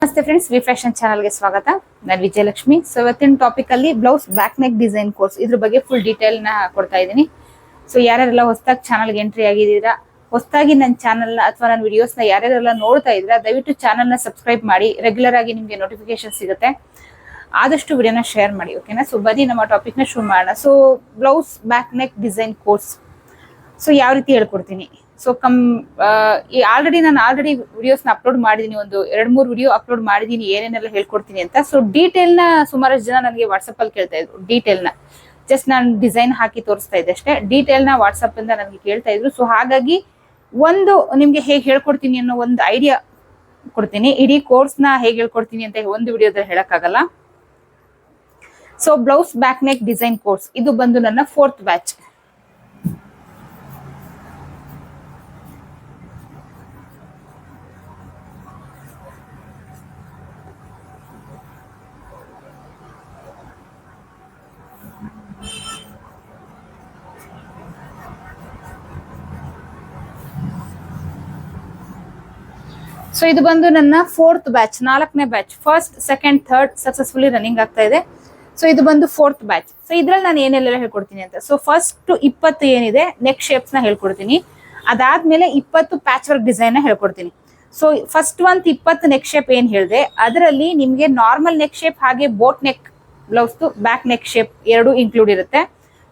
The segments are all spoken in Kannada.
ನಮಸ್ತೆ ಫ್ರೆಂಡ್ಸ್, ವಿ ಫ್ಯಾಷನ್ ಚಾನಲ್ಗೆ ಸ್ವಾಗತ. ನಾನು ವಿಜಯಲಕ್ಷ್ಮಿ. ಸೊ ಇವತ್ತಿನ ಟಾಪಿಕ್ ಅಲ್ಲಿ blouse back neck design course ಇದ್ರ ಬಗ್ಗೆ ಫುಲ್ ಡೀಟೇಲ್ ನ ಕೊಡ್ತಾ ಇದ್ದೀನಿ. ಸೊ ಯಾರ್ಯಾರೆಲ್ಲ ಹೊಸದಾಗಿ ಚಾನಲ್ಗೆ ಎಂಟ್ರಿ ಆಗಿದ್ದೀರಾ, ಹೊಸದಾಗಿ ನನ್ನ ಚಾನಲ್ ಅಥವಾ ನನ್ನ ವಿಡಿಯೋಸ್ ನ ಯಾರ್ಯಾರೆಲ್ಲ ನೋಡ್ತಾ ಇದ್ದೀರಾ, ದಯವಿಟ್ಟು ಚಾನಲ್ ನ ಸಬ್ಸ್ಕ್ರೈಬ್ ಮಾಡಿ. ರೆಗ್ಯುಲರ್ ಆಗಿ ನಿಮಗೆ ನೋಟಿಫಿಕೇಶನ್ ಸಿಗುತ್ತೆ. ಆದಷ್ಟು ವಿಡಿಯೋನ ಶೇರ್ ಮಾಡಿ, ಓಕೆನಾ? ಸೊ ಬನ್ನಿ ನಮ್ಮ ಟಾಪಿಕ್ ನ ಶುರು ಮಾಡೋಣ. So blouse back neck design course so ಯಾವ ರೀತಿ ಹೇಳ್ಕೊಡ್ತೀನಿ. ಸೊ ಆಲ್ರೆಡಿ ವಿಡಿಯೋಸ್ನ ಅಪ್ಲೋಡ್ ಮಾಡಿದೀನಿ, ಒಂದು 2-3 ವಿಡಿಯೋ ಅಪ್ಲೋಡ್ ಮಾಡಿದೀನಿ ಏನೇನೆಲ್ಲ ಹೇಳ್ಕೊಡ್ತೀನಿ ಅಂತ. ಸೊ ಡೀಟೇಲ್ ನ ಸುಮಾರಷ್ಟು ಜನ ನನಗೆ ವಾಟ್ಸಪ್ ಅಲ್ಲಿ ಕೇಳ್ತಾ ಇದ್ರು. ಡೀಟೇಲ್ ನ ಜಸ್ಟ್ ನಾನು ಡಿಸೈನ್ ಹಾಕಿ ತೋರಿಸ್ತಾ ಇದ್ದೆ ಅಷ್ಟೇ. ಡೀಟೇಲ್ ನ ವಾಟ್ಸಪ್ ಇಂದ ನನಗೆ ಕೇಳ್ತಾ ಇದ್ರು. ಸೊ ಹಾಗಾಗಿ ಒಂದು ನಿಮ್ಗೆ ಹೇಗೆ ಹೇಳ್ಕೊಡ್ತೀನಿ ಅನ್ನೋ ಒಂದು ಐಡಿಯಾ ಕೊಡ್ತೀನಿ. ಇಡೀ ಕೋರ್ಸ್ ನ ಹೇಗೆ ಹೇಳ್ಕೊಡ್ತೀನಿ ಅಂತ ಒಂದು ವಿಡಿಯೋದಲ್ಲಿ ಹೇಳಕ್ಕಾಗಲ್ಲ. So blouse back neck design course ಇದು ಬಂದು ನನ್ನ 4th ಬ್ಯಾಚ್. ಸೊ ಇದು ಬಂದು ನನ್ನ 4th ಬ್ಯಾಚ್, 4ನೇ batch. First, second, third successfully running ಆಗ್ತಾ ಇದೆ. ಸೊ ಇದು ಬಂದು 4th ಬ್ಯಾಚ್. ಸೊ ಇದ್ರಲ್ಲಿ ನಾನು ಏನೆಲ್ಲ ಹೇಳ್ಕೊಡ್ತೀನಿ ಅಂತ. ಸೊ ಫಸ್ಟ್ 20 ಏನಿದೆ ನೆಕ್ ಶೇಪ್ಸ್ ನ ಹೇಳ್ಕೊಡ್ತೀನಿ. ಅದಾದ್ಮೇಲೆ 20 ಪ್ಯಾಚ್ ವರ್ಕ್ ಡಿಸೈನ್ ನ ಹೇಳ್ಕೊಡ್ತೀನಿ. ಸೊ ಫಸ್ಟ್ 20 ನೆಕ್ ಶೇಪ್ ಏನ್ ಹೇಳಿದೆ, ಅದರಲ್ಲಿ ನಿಮ್ಗೆ ನಾರ್ಮಲ್ ನೆಕ್ ಶೇಪ್ ಹಾಗೆ boat neck blouse back neck shape ಎರಡು ಇನ್ಕ್ಲೂಡ್ ಇರುತ್ತೆ.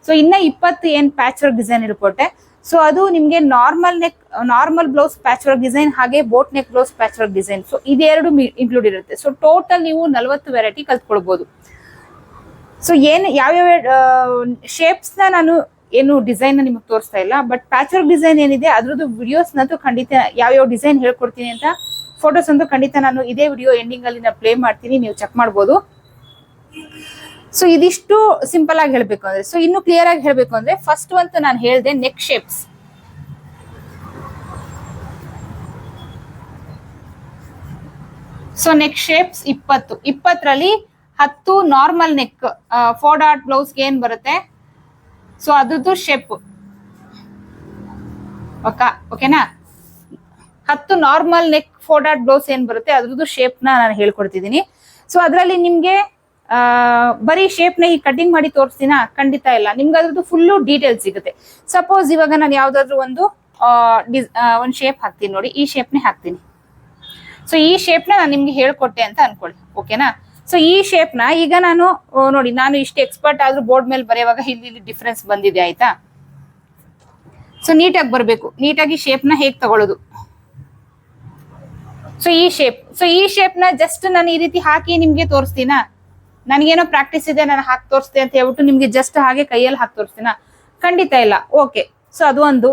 ಸೊ ಇನ್ನ 20 ಏನ್ ಪ್ಯಾಚ್ ವರ್ಕ್ ಡಿಸೈನ್ ಹೇಳ್ಕೊಟ್ಟೆ, ಸೊ ಅದು ನಿಮ್ಗೆ normal blouse patch work design ಹಾಗೆ boat neck blouse patch work design. So ಇದೆರಡು ಇನ್ಕ್ಲೂಡ್ ಇರುತ್ತೆ. ಸೊ ಟೋಟಲ್ ನೀವು 40 ವೆರೈಟಿ ಕಲ್ತ್ಕೊಳ್ಬಹುದು. ಸೊ ಯಾವ್ಯಾವ ಶೇಪ್ಸ್ ನ ನಾನು ಏನು ಡಿಸೈನ್ ನ ನಿಮಗೆ ತೋರಿಸ್ತಾ ಇಲ್ಲ, ಬಟ್ ಪ್ಯಾಚ್ ವರ್ಕ್ ಡಿಸೈನ್ ಏನಿದೆ ಅದ್ರದ್ದು ವಿಡಿಯೋಸ್ ನಂತೂ ಖಂಡಿತ ಯಾವ್ಯಾವ ಡಿಸೈನ್ ಹೇಳ್ಕೊಡ್ತೀನಿ ಅಂತ ಫೋಟೋಸ್ ಅಂತೂ ಖಂಡಿತ ನಾನು ಇದೇ ವಿಡಿಯೋ ಎಂಡಿಂಗ್ ಅಲ್ಲಿ ನಾನು ಪ್ಲೇ ಮಾಡ್ತೀನಿ, ನೀವು ಚೆಕ್ ಮಾಡ್ಬೋದು. ಸೊ ಇದಿಷ್ಟು ಸಿಂಪಲ್ ಆಗಿ ಹೇಳ್ಬೇಕು ಅಂದ್ರೆ, ಸೊ ಇನ್ನು ಕ್ಲಿಯರ್ ಆಗಿ ಹೇಳ್ಬೇಕು ಅಂದ್ರೆ ಫಸ್ಟ್ ಅಂತ ನಾನು ಹೇಳ್ದೆ neck shapes. So neck shapes 20ರಲ್ಲಿ 10 ನಾರ್ಮಲ್ ನೆಕ್ 4 ಡಾಟ್ ಬ್ಲೌಸ್ ಏನ್ ಬರುತ್ತೆ, ಸೊ ಅದ್ರದ್ದು ಶೇಪ್ ಓಕೆನಾ. 10 ನಾರ್ಮಲ್ ನೆಕ್ 4 ಡಾಟ್ ಬ್ಲೌಸ್ ಏನ್ ಬರುತ್ತೆ ಅದ್ರದ್ದು ಶೇಪ್ ನ ನಾನು ಹೇಳ್ಕೊಡ್ತಿದ್ದೀನಿ. ಸೊ ಅದ್ರಲ್ಲಿ ನಿಮ್ಗೆ ಬರೀ ಶೇಪ್ ನ ಈ ಕಟಿಂಗ್ ಮಾಡಿ ತೋರಿಸ್ತೀನ, ಖಂಡಿತ ಇಲ್ಲ. ನಿಮ್ಗೆ ಅದ್ರದ್ದು ಫುಲ್ಲು ಡೀಟೇಲ್ ಸಿಗುತ್ತೆ. ಸಪೋಸ್ ಇವಾಗ ನಾನು ಯಾವ್ದಾದ್ರು ಒಂದು ಶೇಪ್ ಹಾಕ್ತೀನಿ ನೋಡಿ, ಈ ಶೇಪ್ ನೇ ಹಾಕ್ತೀನಿ. ಸೊ ಈ ಶೇಪ್ ನ ನಾನು ನಿಮ್ಗೆ ಹೇಳ್ಕೊಟ್ಟೆ ಅಂತ ಅನ್ಕೊಳ್ಳಿ, ಓಕೆನಾ. ಸೊ ಈ ಶೇಪ್ ನ ಈಗ ನಾನು ನೋಡಿ, ನಾನು ಇಷ್ಟು ಎಕ್ಸ್ಪರ್ಟ್ ಆದ್ರೂ ಬೋರ್ಡ್ ಮೇಲೆ ಬರೆಯುವಾಗ ಇಲ್ಲಿ ಡಿಫ್ರೆನ್ಸ್ ಬಂದಿದೆ, ಆಯ್ತಾ. ಸೊ ನೀಟಾಗಿ ಬರ್ಬೇಕು. ನೀಟಾಗಿ ಶೇಪ್ ನ ಹೇಗ್ ತಗೊಳ್ಳೋದು. ಸೊ ಈ ಶೇಪ್ ನ ಜಸ್ಟ್ ನಾನು ಈ ರೀತಿ ಹಾಕಿ ನಿಮ್ಗೆ ತೋರಿಸ್ತೀನ, ನನಗೇನೋ ಪ್ರಾಕ್ಟೀಸ್ ಇದೆ ನಾನು ಹಾಕಿ ತೋರಿಸ್ತೆ ಅಂತ ಹೇಳ್ಬಿಟ್ಟು ನಿಮ್ಗೆ ಜಸ್ಟ್ ಹಾಗೆ ಕೈಯಲ್ಲಿ ಹಾಕಿ ತೋರಿಸ್ತೀನ, ಖಂಡಿತ ಇಲ್ಲ. ಓಕೆ, ಸೊ ಅದು ಒಂದು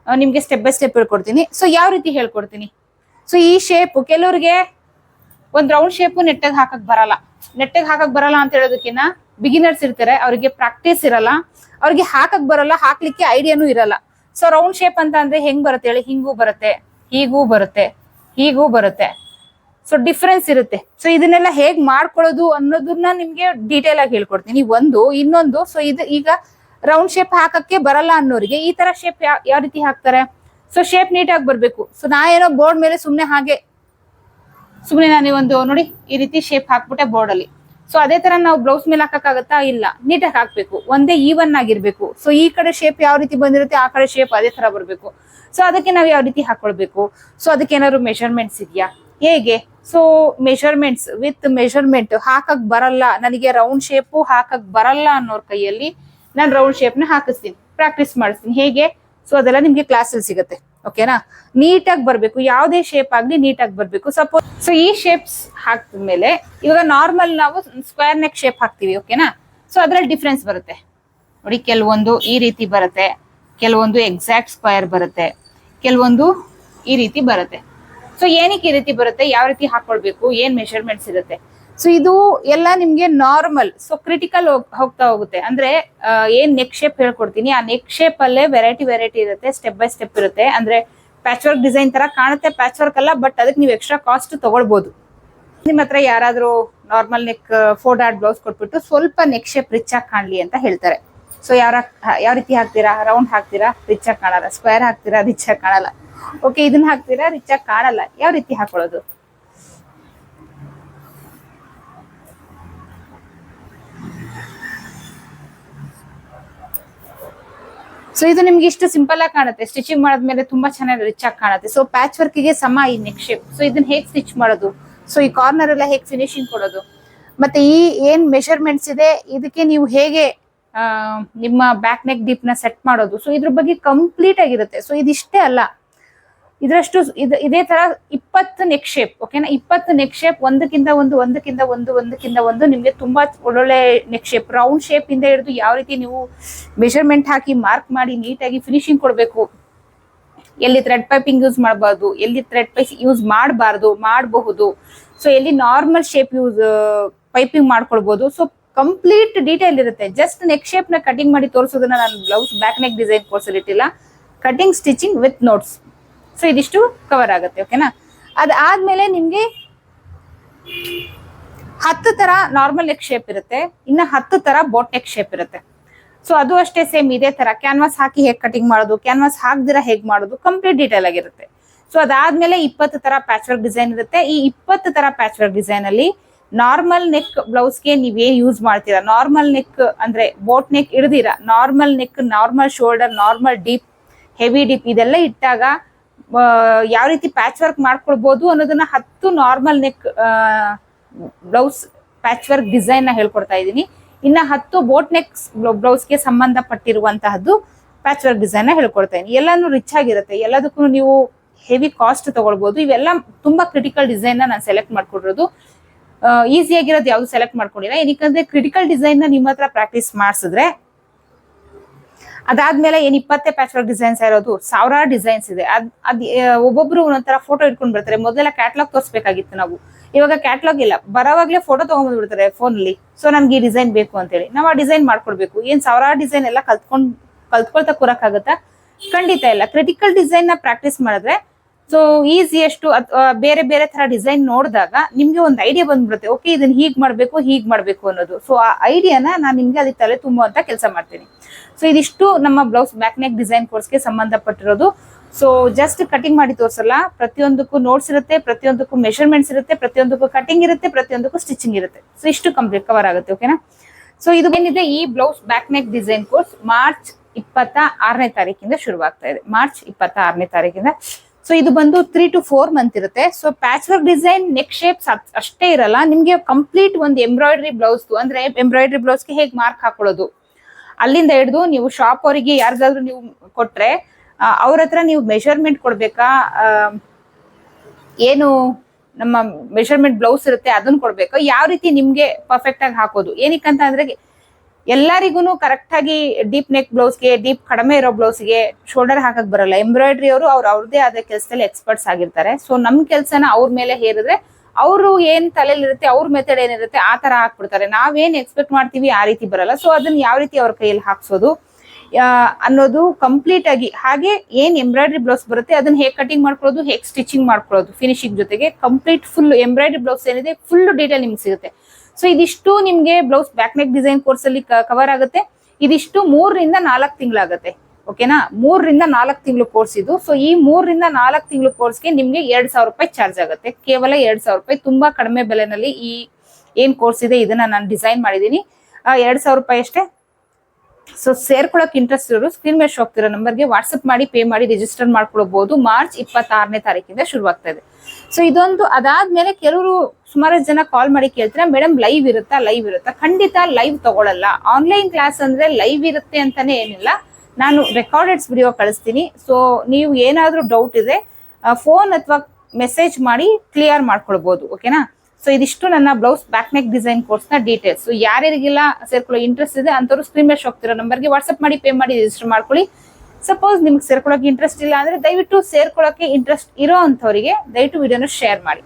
ನಿಮ್ಗೆ ಸ್ಟೆಪ್ ಬೈ ಸ್ಟೆಪ್ ಹೇಳ್ಕೊಡ್ತೀನಿ. ಸೊ ಯಾವ ರೀತಿ ಹೇಳ್ಕೊಡ್ತೀನಿ. ಸೊ ಈ ಶೇಪ್ ಕೆಲವ್ರಿಗೆ ಒಂದ್ ರೌಂಡ್ ಶೇಪ್ ನೆಟ್ಟಾಗಿ ಹಾಕಕ್ ಬರಲ್ಲ ಅಂತ ಹೇಳೋದಕ್ಕಿಂತ ಬಿಗಿನರ್ಸ್ ಇರ್ತಾರೆ, ಅವ್ರಿಗೆ ಪ್ರಾಕ್ಟೀಸ್ ಇರಲ್ಲ, ಅವ್ರಿಗೆ ಹಾಕಕ್ ಬರಲ್ಲ, ಹಾಕ್ಲಿಕ್ಕೆ ಐಡಿಯಾನು ಇರಲ್ಲ. ಸೊ ರೌಂಡ್ ಶೇಪ್ ಅಂತ ಅಂದ್ರೆ ಹೆಂಗ್ ಬರುತ್ತೆ ಹೇಳಿ, ಹಿಂಗೂ ಬರುತ್ತೆ, ಹೀಗೂ ಬರುತ್ತೆ. ಸೊ ಡಿಫ್ರೆನ್ಸ್ ಇರುತ್ತೆ. ಸೊ ಇದನ್ನೆಲ್ಲ ಹೇಗ್ ಮಾಡ್ಕೊಳ್ಳೋದು ಅನ್ನೋದನ್ನ ನಿಮ್ಗೆ ಡೀಟೇಲ್ ಆಗಿ ಹೇಳ್ಕೊಡ್ತೀನಿ. ಇನ್ನೊಂದು ಸೊ ಇದು ಈಗ ರೌಂಡ್ ಶೇಪ್ ಹಾಕಕ್ಕೆ ಬರಲ್ಲ ಅನ್ನೋರಿಗೆ ಈ ತರ ಶೇಪ್ ಯಾವ ರೀತಿ ಹಾಕ್ತಾರೆ. ಸೊ ಶೇಪ್ ನೀಟಾಗಿ ಬರ್ಬೇಕು. ಸೊ ನಾ ಏನೋ ಬೋರ್ಡ್ ಮೇಲೆ ಸುಮ್ನೆ ನಾನು ಒಂದು ನೋಡಿ ಈ ರೀತಿ ಶೇಪ್ ಹಾಕ್ಬಿಟ್ಟೆ ಬೋರ್ಡ್ ಅಲ್ಲಿ. ಸೊ ಅದೇ ತರ ನಾವು ಬ್ಲೌಸ್ ಮೇಲೆ ಹಾಕಕ್ಕಾಗತ್ತಾ, ಇಲ್ಲ. ನೀಟಾಗಿ ಹಾಕ್ಬೇಕು, ಒಂದೇ ಈವನ್ ಆಗಿರ್ಬೇಕು. ಸೊ ಈ ಕಡೆ ಶೇಪ್ ಯಾವ ರೀತಿ ಬಂದಿರುತ್ತೆ ಆ ಕಡೆ ಶೇಪ್ ಅದೇ ತರ ಬರ್ಬೇಕು. ಸೊ ಅದಕ್ಕೆ ನಾವು ಯಾವ ರೀತಿ ಹಾಕೊಳ್ಬೇಕು. ಸೊ ಅದಕ್ಕೆ ಏನಾದ್ರು ಮೆಷರ್ಮೆಂಟ್ಸ್ ಇದೆಯಾ, ಹೇಗೆ. ಸೊ ಮೆಷರ್ಮೆಂಟ್ ಹಾಕಕ್ ಬರಲ್ಲ, ನನಗೆ ರೌಂಡ್ ಶೇಪ್ ಹಾಕಕ್ ಬರಲ್ಲ ಅನ್ನೋರ್ ಕೈಯಲ್ಲಿ ನಾನು ರೌಂಡ್ ಶೇಪ್ ನ ಹಾಕಿಸ್ತೀನಿ, ಪ್ರಾಕ್ಟೀಸ್ ಮಾಡಿಸ್ತೀನಿ ಹೇಗೆ. ಸೊ ಅದೆಲ್ಲ ನಿಮ್ಗೆ ಕ್ಲಾಸ್ ಅಲ್ಲಿ ಸಿಗುತ್ತೆ, ಓಕೆನಾ. ನೀಟಾಗಿ ಬರ್ಬೇಕು, ಯಾವುದೇ ಶೇಪ್ ಆಗ್ಲಿ ನೀಟಾಗಿ ಬರ್ಬೇಕು. ಸಪೋಸ್ ಸೊ ಈ ಶೇಪ್ಸ್ ಹಾಕಿದ್ಮೇಲೆ ಇವಾಗ ನಾರ್ಮಲ್ ನಾವು ಸ್ಕ್ವೇರ್ ನೆಕ್ ಶೇಪ್ ಹಾಕ್ತಿವಿ, ಓಕೆನಾ. ಸೊ ಅದ್ರಲ್ಲಿ ಡಿಫ್ರೆನ್ಸ್ ಬರುತ್ತೆ ನೋಡಿ. ಕೆಲವೊಂದು ಈ ರೀತಿ ಬರುತ್ತೆ, ಕೆಲವೊಂದು ಎಕ್ಸಾಕ್ಟ್ ಸ್ಕ್ವೇರ್ ಬರುತ್ತೆ, ಕೆಲವೊಂದು ಈ ರೀತಿ ಬರುತ್ತೆ. ಸೊ ಏನಕ್ಕೆ ಈ ರೀತಿ ಬರುತ್ತೆ, ಯಾವ ರೀತಿ ಹಾಕೊಳ್ಬೇಕು, ಏನ್ ಮೆಷರ್ಮೆಂಟ್ಸ್ ಇರುತ್ತೆ. ಸೊ ಇದು ಎಲ್ಲ ನಿಮ್ಗೆ ನಾರ್ಮಲ್. ಸೊ ಕ್ರಿಟಿಕಲ್ ಹೋಗ್ತಾ ಹೋಗುತ್ತೆ. ಅಂದ್ರೆ ಏನ್ ನೆಕ್ ಶೇಪ್ ಹೇಳ್ಕೊಡ್ತೀನಿ ಆ ನೆಕ್ ಶೇಪ್ ಅಲ್ಲೇ ವೆರೈಟಿ ಇರುತ್ತೆ, ಸ್ಟೆಪ್ ಬೈ ಸ್ಟೆಪ್ ಇರುತ್ತೆ. ಅಂದ್ರೆ ಪ್ಯಾಚ್ ವರ್ಕ್ ಡಿಸೈನ್ ತರ ಕಾಣುತ್ತೆ, ಪ್ಯಾಚ್ ವರ್ಕ್ ಅಲ್ಲ, ಬಟ್ ಅದಕ್ಕೆ ನೀವು ಎಕ್ಸ್ಟ್ರಾ ಕಾಸ್ಟ್ ತಗೊಳ್ಬಹುದು. ನಿಮ್ಮ ಹತ್ರ ಯಾರಾದ್ರೂ ನಾರ್ಮಲ್ ನೆಕ್ 4 ಡಾಟ್ ಬ್ಲೌಸ್ ಕೊಟ್ಬಿಟ್ಟು ಸ್ವಲ್ಪ ನೆಕ್ ಶೇಪ್ ರಿಚ್ ಆಗಿ ಕಾಣ್ಲಿ ಅಂತ ಹೇಳ್ತಾರೆ. ಸೊ ಯಾವ ರೀತಿ ಹಾಕ್ತೀರಾ, ರೌಂಡ್ ಹಾಕ್ತೀರಾ ರಿಚ್ ಆಗಿ ಕಾಣಲ್ಲ, ಸ್ಕ್ವೇರ್ ಹಾಕ್ತೀರಾ ರಿಚ್ ಆಗಿ ಕಾಣಲ್ಲ, ಓಕೆ ಇದನ್ನ ಹಾಕ್ತೀರಾ ರಿಚ್ ಆಗಿ ಕಾಣಲ್ಲ. ಯಾವ ರೀತಿ ಹಾಕೊಳ್ಳೋದು? ಸೊ ಇದು ನಿಮ್ಗೆ ಇಷ್ಟು ಸಿಂಪಲ್ ಆಗಿ ಕಾಣುತ್ತೆ, ಸ್ಟಿಚಿಂಗ್ ಮಾಡಿದ್ಮೇಲೆ ತುಂಬಾ ಚೆನ್ನಾಗಿ ರಿಚ್ ಆಗಿ ಕಾಣುತ್ತೆ. ಸೊ ಪ್ಯಾಚ್ ವರ್ಕ್ ಗೆ ಸಮ ಈ ನೆಕ್ ಶೇಪ್. ಸೊ ಇದನ್ನ ಹೇಗೆ ಸ್ಟಿಚ್ ಮಾಡೋದು, ಸೊ ಈ ಕಾರ್ನರ್ ಎಲ್ಲ ಹೇಗೆ ಫಿನಿಶಿಂಗ್ ಕೊಡೋದು, ಮತ್ತೆ ಈ ಏನ್ ಮೆಷರ್ಮೆಂಟ್ಸ್ ಇದೆ ಇದಕ್ಕೆ ನೀವು ಹೇಗೆ ನಿಮ್ಮ ಬ್ಯಾಕ್ ನೆಕ್ ಡೀಪ್ ನ ಸೆಟ್ ಮಾಡೋದು, ಸೊ ಇದ್ರ ಬಗ್ಗೆ ಕಂಪ್ಲೀಟ್ ಆಗಿರುತ್ತೆ. ಸೊ ಇದಿಷ್ಟೇ ಅಲ್ಲ, ಇದರಷ್ಟು ಇದೇ ತರ 20 ನೆಕ್ ಶೇಪ್. ಓಕೆನಾ, 20 ನೆಕ್ ಶೇಪ್, ಒಂದಕ್ಕಿಂತ ಒಂದು ನಿಮ್ಗೆ ತುಂಬಾ ಒಳ್ಳೊಳ್ಳೆ ನೆಕ್ ಶೇಪ್, ರೌಂಡ್ ಶೇಪ್ ಇಂದ ಹಿಡಿದು ಯಾವ ರೀತಿ ನೀವು ಮೆಷರ್ಮೆಂಟ್ ಹಾಕಿ ಮಾರ್ಕ್ ಮಾಡಿ ನೀಟಾಗಿ ಫಿನಿಶಿಂಗ್ ಕೊಡ್ಬೇಕು, ಎಲ್ಲಿ ಥ್ರೆಡ್ ಪೈಪಿಂಗ್ ಯೂಸ್ ಮಾಡಬಾರ್ದು, ಎಲ್ಲಿ ಥ್ರೆಡ್ ಪೈಪ್ ಯೂಸ್ ಮಾಡಬಹುದು, ಸೊ ಎಲ್ಲಿ ನಾರ್ಮಲ್ ಶೇಪ್ ಪೈಪಿಂಗ್ ಮಾಡ್ಕೊಳ್ಬಹುದು. ಸೊ ಕಂಪ್ಲೀಟ್ ಡೀಟೇಲ್ ಇರುತ್ತೆ. ಜಸ್ಟ್ ನೆಕ್ ಶೇಪ್ ನ ಕಟಿಂಗ್ ಮಾಡಿ ತೋರಿಸೋದನ್ನ ನಾನು blouse back neck design course ಅಲ್ಲಿ ಇಟ್ಟಿಲ್ಲ, cutting stitching with notes. So ಇದಿಷ್ಟು ಕವರ್ ಆಗುತ್ತೆ. ಓಕೆನಾ, ಅದಾದ್ಮೇಲೆ ನಿಮ್ಗೆ 10 ತರ ನಾರ್ಮಲ್ ನೆಕ್ ಶೇಪ್ ಇರುತ್ತೆ, ಇನ್ನ 10 ತರ ಬೋಟ್ ನೆಕ್ ಶೇಪ್ ಇರುತ್ತೆ. ಸೊ ಅದು ಅಷ್ಟೇ ಸೇಮ್ ಇದೇ ತರ ಕ್ಯಾನ್ವಾಸ್ ಹಾಕಿ ಹೇಗೆ ಕಟಿಂಗ್ ಮಾಡೋದು, ಕ್ಯಾನ್ವಾಸ್ ಹಾಕ್ದಿರ ಹೇಗೆ ಮಾಡೋದು, ಕಂಪ್ಲೀಟ್ ಡೀಟೇಲ್ ಆಗಿರುತ್ತೆ. ಸೊ ಅದಾದ್ಮೇಲೆ 20 ತರ ಪ್ಯಾಚ್ ವರ್ಕ್ ಡಿಸೈನ್ ಇರುತ್ತೆ. ಈ 20 ತರ ಪ್ಯಾಚ್ ವರ್ಕ್ ಡಿಸೈನ್ ಅಲ್ಲಿ ನಾರ್ಮಲ್ ನೆಕ್ ಬ್ಲೌಸ್ಗೆ ನೀವೇನ್ ಯೂಸ್ ಮಾಡ್ತೀರಾ, ನಾರ್ಮಲ್ ನೆಕ್ ಅಂದ್ರೆ ಬೋಟ್ ನೆಕ್ ಇಡ್ದಿರಾ, normal neck, normal shoulder, normal deep, heavy deep ಇದೆಲ್ಲ ಇಟ್ಟಾಗ ಯಾವ ರೀತಿ ಪ್ಯಾಚ್ ವರ್ಕ್ ಮಾಡ್ಕೊಳ್ಬಹುದು ಅನ್ನೋದನ್ನ 10 normal neck blouse patch work design ನ ಹೇಳ್ಕೊಡ್ತಾ ಇದ್ದೀನಿ. ಇನ್ನ 10 ಬೋಟ್ ನೆಕ್ ಬ್ಲೌಸ್ಗೆ ಸಂಬಂಧಪಟ್ಟಿರುವಂತಹದ್ದು ಪ್ಯಾಚ್ ವರ್ಕ್ ಡಿಸೈನ್ ನ ಹೇಳ್ಕೊಡ್ತಾ ಇದ್ದೀನಿ. ಎಲ್ಲಾನು ರಿಚ್ ಆಗಿರುತ್ತೆ, ಎಲ್ಲದಕ್ಕೂ ನೀವು ಹೆವಿ ಕಾಸ್ಟ್ ತಗೊಳ್ಬಹುದು. ಇವೆಲ್ಲ ತುಂಬಾ ಕ್ರಿಟಿಕಲ್ ಡಿಸೈನ್ ನಾನು ಸೆಲೆಕ್ಟ್ ಮಾಡ್ಕೊಂಡಿರೋದು. ಈಸಿ ಆಗಿರೋದು ಯಾವ್ದು ಸೆಲೆಕ್ಟ್ ಮಾಡ್ಕೊಂಡಿಲ್ಲ, ಏನಕ್ಕಂದ್ರೆ ಕ್ರಿಟಿಕಲ್ ಡಿಸೈನ್ ನ ನಿಮ್ಮ ಹತ್ರ ಪ್ರಾಕ್ಟೀಸ್ ಮಾಡಿಸಿದ್ರೆ ಅದಾದ್ಮೇಲೆ 20 ಪ್ಯಾಚ್ ವರ್ಕ್ ಡಿಸೈನ್ಸ್ ಇರೋದು, 1000 ಡಿಸೈನ್ಸ್ ಇದೆ. ಒಬ್ಬೊಬ್ರು ಒಂದೊಂದರ ಫೋಟೋ ಇಟ್ಕೊಂಡ್ ಬರ್ತಾರೆ. ಮೊದಲೆಲ್ಲ ಕ್ಯಾಟ್ಲಾಗ್ ತೋರಿಸ್ಬೇಕಾಗಿತ್ತು ನಾವು, ಇವಾಗ ಕ್ಯಾಟ್ಲಾಗ್ ಇಲ್ಲ, ಬರೋವಾಗ್ಲೇ ಫೋಟೋ ತಗೊಂಡ್ಬಿಡ್ತಾರೆ ಫೋನ್ ಅಲ್ಲಿ. ಸೊ ನನ್ಗೆ ಈ ಡಿಸೈನ್ ಬೇಕು ಅಂತೇಳಿ ನಾವು ಆ ಡಿಸೈನ್ ಮಾಡ್ಕೊಡ್ಬೇಕು. ಏನ್ 1000 ಡಿಸೈನ್ ಎಲ್ಲ ಕಲ್ತ್ಕೊಳ್ತಾ ಕೂರಕ್ಕಾಗತ್ತಾ? ಖಂಡಿತ ಇಲ್ಲ. ಕ್ರಿಟಿಕಲ್ ಡಿಸೈನ್ ನ ಪ್ರಾಕ್ಟೀಸ್ ಮಾಡಿದ್ರೆ ಸೊ ಈಸಿಯಷ್ಟು ಬೇರೆ ಬೇರೆ ತರ ಡಿಸೈನ್ ನೋಡಿದಾಗ ನಿಮ್ಗೆ ಒಂದು ಐಡಿಯಾ ಬಂದ್ಬಿಡುತ್ತೆ. ಓಕೆ, ಇದನ್ನ ಹೀಗ್ ಮಾಡ್ಬೇಕು ಅನ್ನೋದು. ಸೊ ಆ ಐಡಿಯಾನ ನಾನು ನಿಮ್ಗೆ ಅದಕ್ಕೆ ತಲೆ ತುಂಬುವಂತ ಕೆಲಸ ಮಾಡ್ತೀನಿ. ಸೊ ಇದಿಷ್ಟು ನಮ್ಮ ಬ್ಲೌಸ್ ಬ್ಯಾಕ್ ನೆಕ್ ಡಿಸೈನ್ ಕೋರ್ಸ್ಗೆ ಸಂಬಂಧಪಟ್ಟಿರೋದು. ಸೊ ಜಸ್ಟ್ ಕಟಿಂಗ್ ಮಾಡಿ ತೋರ್ಸಲ್ಲ, ಪ್ರತಿಯೊಂದಕ್ಕೂ ನೋಟ್ಸ್ ಇರುತ್ತೆ, ಪ್ರತಿಯೊಂದಕ್ಕೂ ಮೆಷರ್ಮೆಂಟ್ಸ್ ಇರುತ್ತೆ, ಪ್ರತಿಯೊಂದಕ್ಕೂ ಕಟಿಂಗ್ ಇರುತ್ತೆ, ಪ್ರತಿಯೊಂದಕ್ಕೂ ಸ್ಟಿಚಿಂಗ್ ಇರುತ್ತೆ. ಸೊ ಇಷ್ಟು ಕಂಪ್ಲೀಟ್ ಕವರ್ ಆಗುತ್ತೆ. ಓಕೆನಾ, ಸೊ ಇದು ಏನಿದೆ ಈ blouse back neck design course March 26ನೇ ತಾರೀಕಿಂದ ಶುರುವಾಗ್ತಾ ಇದೆ. ಮಾರ್ಚ್ 26ನೇ ತಾರೀಕಿಂದ. ಸೊ ಇದು ಬಂದು 3 to 4 ಮಂತ್ ಇರುತ್ತೆ. So patch work design neck shapes ಅಷ್ಟೇ ಇರಲ್ಲ, ನಿಮ್ಗೆ ಕಂಪ್ಲೀಟ್ ಒಂದು ಎಂಬ್ರಾಯ್ಡ್ರಿ ಬ್ಲೌಸ್, ಅಂದ್ರೆ ಎಂಬ್ರಾಯ್ಡ್ರಿ ಬ್ಲೌಸ್ಗೆ ಹೇಗೆ ಮಾರ್ಕ್ ಹಾಕೊಳ್ಳೋದು ಅಲ್ಲಿಂದ ಹಿಡಿದು ನೀವು ಶಾಪ್ ಅವರಿಗೆ ಯಾರಿಗಾದ್ರೂ ನೀವು ಕೊಟ್ರೆ ಅವ್ರ ಹತ್ರ ನೀವು ಮೆಷರ್ಮೆಂಟ್ ಕೊಡ್ಬೇಕಾ, ಏನು ನಮ್ಮ ಮೆಷರ್ಮೆಂಟ್ ಬ್ಲೌಸ್ ಇರುತ್ತೆ ಅದನ್ನ ಕೊಡ್ಬೇಕು, ಯಾವ ರೀತಿ ನಿಮ್ಗೆ ಪರ್ಫೆಕ್ಟ್ ಆಗಿ ಹಾಕೋದು. ಏನಕ್ಕಂತ ಅಂದ್ರೆ ಎಲ್ಲರಿಗೂ ಕರೆಕ್ಟ್ ಆಗಿ ಡೀಪ್ ನೆಕ್ ಬ್ಲೌಸ್ಗೆ, ಡೀಪ್ ಕಡಿಮೆ ಇರೋ ಬ್ಲೌಸ್ಗೆ ಶೋಲ್ಡರ್ ಹಾಕಕ್ ಬರಲ್ಲ. ಎಂಬ್ರಾಯ್ಡ್ರಿ ಅವರು ಅವ್ರದೇ ಆದ ಕೆಲಸದಲ್ಲಿ ಎಕ್ಸ್ಪರ್ಟ್ಸ್ ಆಗಿರ್ತಾರೆ. ಸೊ ನಮ್ ಕೆಲ್ಸನ ಅವ್ರ ಮೇಲೆ ಹೇರಿದ್ರೆ ಅವರು ಏನ್ ತಲೆಯಲ್ಲಿ ಇರುತ್ತೆ, ಅವ್ರ ಮೆಥಡ್ ಏನಿರುತ್ತೆ ಆ ತರ ಹಾಕ್ಬಿಡ್ತಾರೆ. ನಾವೇನ್ ಎಕ್ಸ್ಪೆಕ್ಟ್ ಮಾಡ್ತೀವಿ ಆ ರೀತಿ ಬರಲ್ಲ. ಸೊ ಅದನ್ನ ಯಾವ ರೀತಿ ಅವ್ರ ಕೈಯಲ್ಲಿ ಹಾಕ್ಸೋದು ಅನ್ನೋದು ಕಂಪ್ಲೀಟ್ ಆಗಿ, ಹಾಗೆ ಏನ್ ಎಂಬ್ರಾಯ್ಡ್ರಿ ಬ್ಲೌಸ್ ಬರುತ್ತೆ ಅದನ್ನ ಹೇಗೆ ಕಟಿಂಗ್ ಮಾಡ್ಕೊಳ್ಳೋದು, ಹೇಗೆ ಸ್ಟಿಚಿಂಗ್ ಮಾಡ್ಕೊಳ್ಳೋದು, ಫಿನಿಶಿಂಗ್ ಜೊತೆಗೆ ಕಂಪ್ಲೀಟ್ ಫುಲ್ ಎಂಬ್ರಾಯ್ಡ್ರಿ ಬ್ಲೌಸ್ ಏನಿದೆ ಫುಲ್ ಡೀಟೇಲ್ ನಿಮ್ಗೆ ಸಿಗುತ್ತೆ. ಸೊ ಇದಿಷ್ಟು ನಿಮ್ಗೆ blouse back neck design course ಅಲ್ಲಿ ಕವರ್ ಆಗುತ್ತೆ. ಇದಿಷ್ಟು 3 ರಿಂದ 4 ತಿಂಗಳಾಗುತ್ತೆ. ಓಕೆನಾ, 3 ರಿಂದ 4 ತಿಂಗಳು ಕೋರ್ಸ್ ಇದು. ಸೊ ಈ 3 ರಿಂದ 4 ತಿಂಗಳು ಕೋರ್ಸ್ಗೆ ನಿಮ್ಗೆ 2000 ರೂಪಾಯಿ ಚಾರ್ಜ್ ಆಗುತ್ತೆ. ಕೇವಲ 2000 ರೂಪಾಯಿ, ತುಂಬಾ ಕಡಿಮೆ ಬೆಲೆನಲ್ಲಿ ಈ ಏನ್ ಕೋರ್ಸ್ ಇದೆ ಇದನ್ನ ನಾನು ಡಿಸೈನ್ ಮಾಡಿದೀನಿ. 2000 ರೂಪಾಯಿ ಅಷ್ಟೇ. ಸೊ ಸೇರ್ಕೊಳಕ್ ಇಂಟ್ರೆಸ್ಟ್ ಇರೋರು ಸ್ಕ್ರೀನ್ ಮೇಲೆ ಶೋ ಆಗ್ತಿರೋ ನಂಬರ್ಗೆ ವಾಟ್ಸ್ಆಪ್ ಮಾಡಿ ಪೇ ಮಾಡಿ ರಿಜಿಸ್ಟರ್ ಮಾಡ್ಕೊಳ್ಬಹುದು. ಮಾರ್ಚ್ 26ನೇ ತಾರೀಕಿಂದ ಶುರುವಾಗ್ತಾ ಇದೆ. ಸೊ ಇದೊಂದು ಅದಾದ್ಮೇಲೆ ಕೆಲವರು ಸುಮಾರು ಜನ ಕಾಲ್ ಮಾಡಿ ಕೇಳ್ತಾರೆ, ಮೇಡಮ್ ಲೈವ್ ಇರುತ್ತಾ? ಖಂಡಿತ ಲೈವ್ ತಗೊಳಲ್ಲ. ಆನ್ಲೈನ್ ಕ್ಲಾಸ್ ಅಂದ್ರೆ ಲೈವ್ ಇರುತ್ತೆ ಅಂತಾನೆ ಏನಿಲ್ಲ, ನಾನು ರೆಕಾರ್ಡೆಡ್ಸ್ ವಿಡಿಯೋ ಕಳಿಸ್ತೀನಿ. ಸೊ ನೀವು ಏನಾದ್ರೂ ಡೌಟ್ ಇದೆ ಫೋನ್ ಅಥವಾ ಮೆಸೇಜ್ ಮಾಡಿ ಕ್ಲಿಯರ್ ಮಾಡ್ಕೊಳ್ಬಹುದು. ಓಕೆನಾ, ಸೊ ಇದಿಷ್ಟು ನನ್ನ blouse back neck design course ನ ಡೀಟೇಲ್ಸ್. ಸೊ ಯಾರ್ಯಾರಿಗೆಲ್ಲ ಸೇರ್ಕೊಳ್ಳೋ ಇಂಟ್ರೆಸ್ಟ್ ಇದೆ ಅಂತವ್ರು ಸ್ಕ್ರೀನ್ ಮೇಲೆ ಶೋ ಆಗ್ತಿರೋ ನಂಬರ್ಗೆ ವಾಟ್ಸ್ಆಪ್ ಮಾಡಿ ಪೇ ಮಾಡಿ ರಿಜಿಸ್ಟರ್ ಮಾಡ್ಕೊಳ್ಳಿ. ಸಪೋಸ್ ನಿಮ್ಗೆ ಸೇರ್ಕೊಳ್ಳೋಕೆ ಇಂಟ್ರೆಸ್ಟ್ ಇಲ್ಲ ಅಂದ್ರೆ ದಯವಿಟ್ಟು ಸೇರ್ಕೊಳ್ಳೋಕೆ ಇಂಟ್ರೆಸ್ಟ್ ಇರೋ ಅಂತವರಿಗೆ ದಯವಿಟ್ಟು ವಿಡಿಯೋನ ಶೇರ್ ಮಾಡಿ.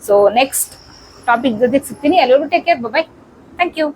ಸೊ ನೆಕ್ಸ್ಟ್ ಟಾಪಿಕ್ ಜೊತೆಗೆ ಸಿಗ್ತೀನಿ. ಎಲ್ಲರಿಗೂ take care, bye. Thank you.